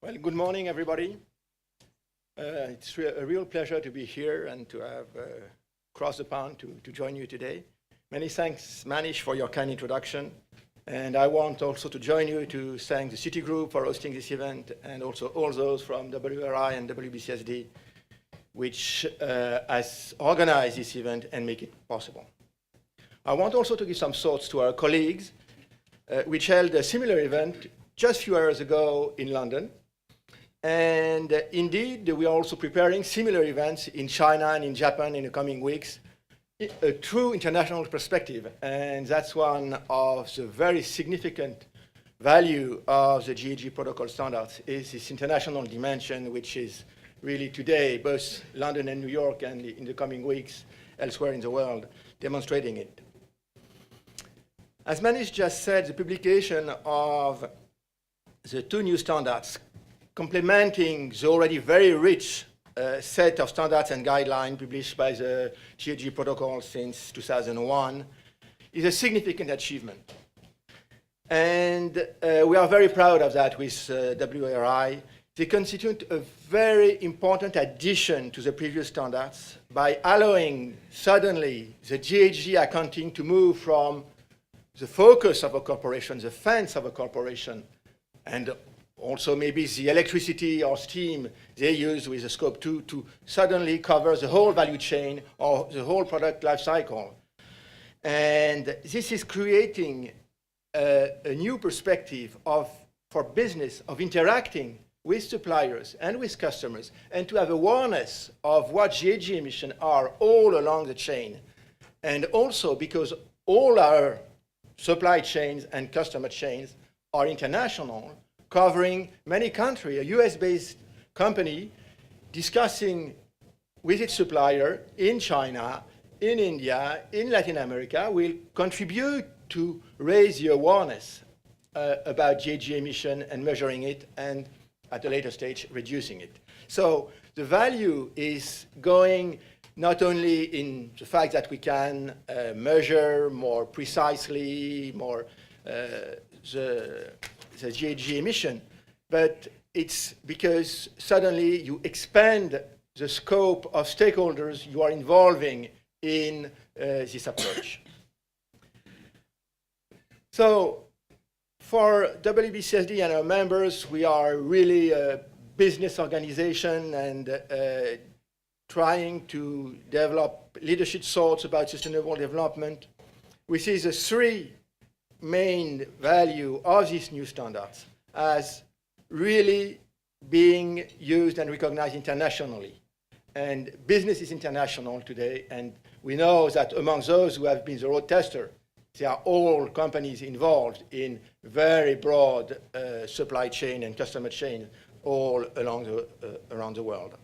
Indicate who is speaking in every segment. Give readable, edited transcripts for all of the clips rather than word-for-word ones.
Speaker 1: Well, good morning, everybody. It's a real pleasure to be here and to have crossed the pond to join you today. Many thanks, Manish, for your kind introduction. And I want also to join you to thank the Citigroup for hosting this event and also all those from WRI and WBCSD, which has organized this event and make it possible. I want also to give some thoughts to our colleagues, which held a similar event just a few hours ago in London. And indeed, we are also preparing similar events in China and in Japan in the coming weeks, a true international perspective. And that's one of the very significant value of the GHG protocol standards is this international dimension, which is really today, both London and New York, and in the coming weeks elsewhere in the world, demonstrating it. As Manish just said, the publication of the two new standards complementing the already very rich set of standards and guidelines published by the GHG protocol since 2001 is a significant achievement. And we are very proud of that with WRI. They constitute a very important addition to the previous standards by allowing suddenly the GHG accounting to move from the focus of a corporation, the fence of a corporation, and also maybe the electricity or steam they use with the scope 2 to suddenly cover the whole value chain or the whole product life cycle. And this is creating a new perspective for business of interacting with suppliers and with customers and to have awareness of what GHG emissions are all along the chain. And also because all our supply chains and customer chains are international, covering many countries. A US-based company discussing with its supplier in China, in India, in Latin America will contribute to raise the awareness about GHG emission and measuring it, and at a later stage, reducing it. So the value is going not only in the fact that we can measure more precisely, more the GHG emission, but it's because suddenly you expand the scope of stakeholders you are involving in this approach. So for WBCSD and our members, we are really a business organization and trying to develop leadership thoughts about sustainable development. We see the three main value of these new standards as really being used and recognized internationally. And business is international today, and we know that among those who have been the road tester, they are all companies involved in very broad supply chain and customer chain all along around the world.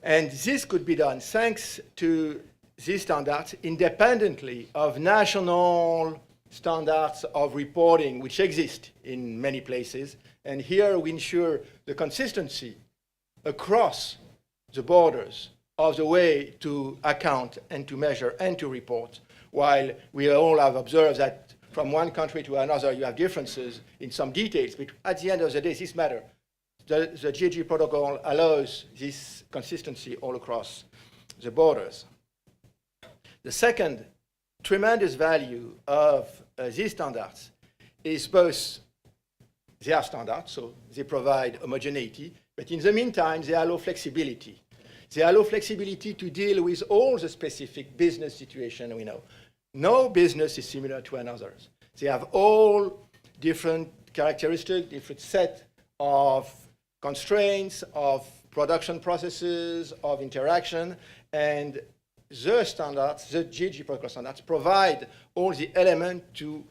Speaker 1: And this could be done thanks to these standards independently of national standards of reporting which exist in many places. And here we ensure the consistency across the borders of the way to account and to measure and to report, while we all have observed that from one country to another you have differences in some details, but at the end of the day this matters. The GHG protocol allows this consistency all across the borders. The second tremendous value of these standards is both they are standards, so they provide homogeneity, but in the meantime, they allow flexibility. They allow flexibility to deal with all the specific business situations we know. No business is similar to another's. They have all different characteristics, different set of constraints, of production processes, of interaction, and the standards, the GHG protocol standards, provide all the elements to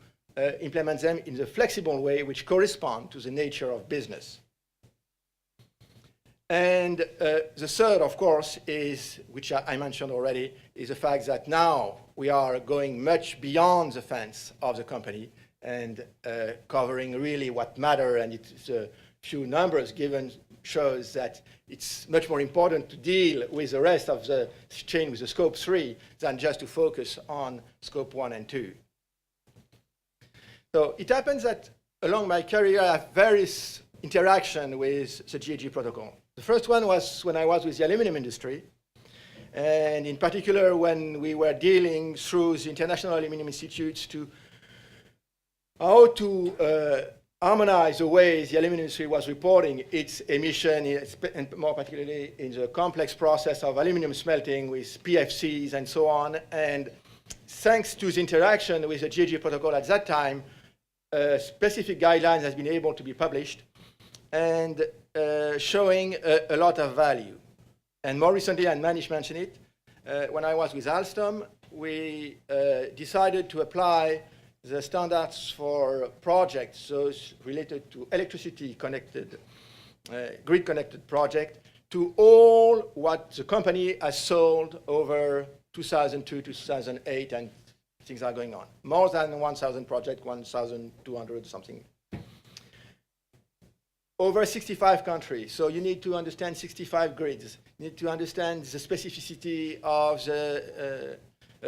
Speaker 1: implement them in the flexible way which correspond to the nature of business. And the third, of course, is, which I mentioned already, is the fact that now we are going much beyond the fence of the company and covering really what matters, and it's a few numbers given shows that it's much more important to deal with the rest of the chain with the scope 3 than just to focus on scope 1 and 2. So it happens that along my career, I have interaction with the GHG protocol. The first one was when I was with the aluminum industry, and in particular when we were dealing through the International Aluminum Institute to how to harmonize the way the aluminum industry was reporting its emission, and more particularly in the complex process of aluminum smelting with PFCs and so on. And thanks to the interaction with the GHG protocol at that time, specific guidelines has been able to be published and showing a lot of value. And more recently, and Manish mentioned it, when I was with Alstom, we decided to apply the standards for projects, those related to electricity-connected, grid-connected project, to all what the company has sold over 2002 to 2008, and things are going on. More than 1,000 projects, 1,200 something. Over 65 countries, so you need to understand 65 grids. You need to understand the specificity of the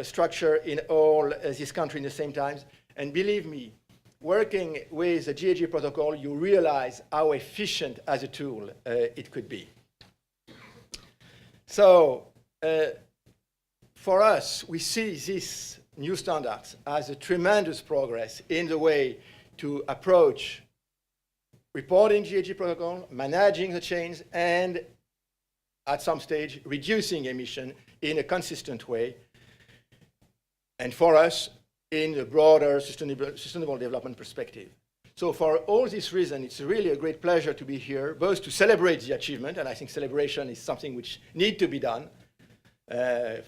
Speaker 1: structure in all these countries at the same time. And believe me, working with the GHG protocol, you realize how efficient as a tool it could be. So for us, we see these new standards as a tremendous progress in the way to approach reporting GHG protocol, managing the chains, and at some stage, reducing emission in a consistent way. And for us, in a broader sustainable development perspective. So for all these reasons, it's really a great pleasure to be here, both to celebrate the achievement, and I think celebration is something which needs to be done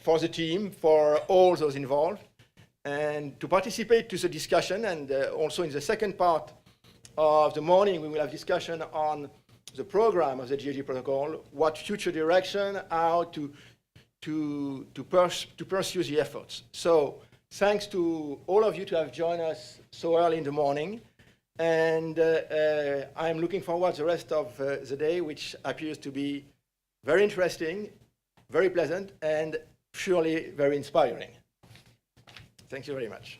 Speaker 1: for the team, for all those involved, and to participate to the discussion. And also in the second part of the morning, we will have discussion on the program of the GHG protocol, what future direction, how to pursue the efforts. So thanks to all of you to have joined us so early in the morning. And I'm looking forward to the rest of the day, which appears to be very interesting, very pleasant, and surely very inspiring. Thank you very much.